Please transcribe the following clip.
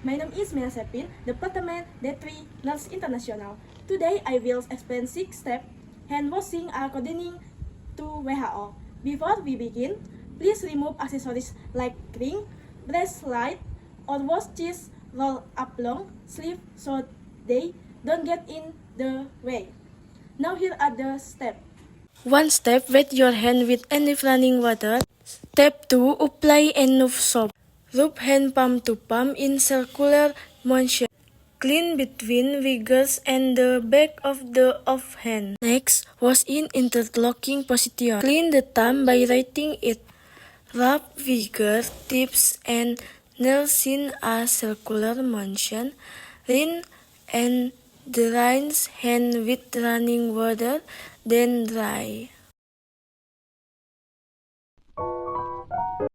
My name is Mia Sepin, Department D3 Nurse International. Today I will explain 6 steps hand washing according to WHO. Before we begin, please remove accessories like ring, bracelet, or watches roll up long sleeve so they don't get in the way. Now here are the steps. 1 step, wet your hand with enough running water. Step 2, apply enough soap. Rub hand palm to palm in circular motion. Clean between fingers and the back of the hand. Next, wash in interlocking position. Clean the thumb by writing it. Rub finger tips and nails in a circular motion. Rinse and rinse hand with running water, then dry.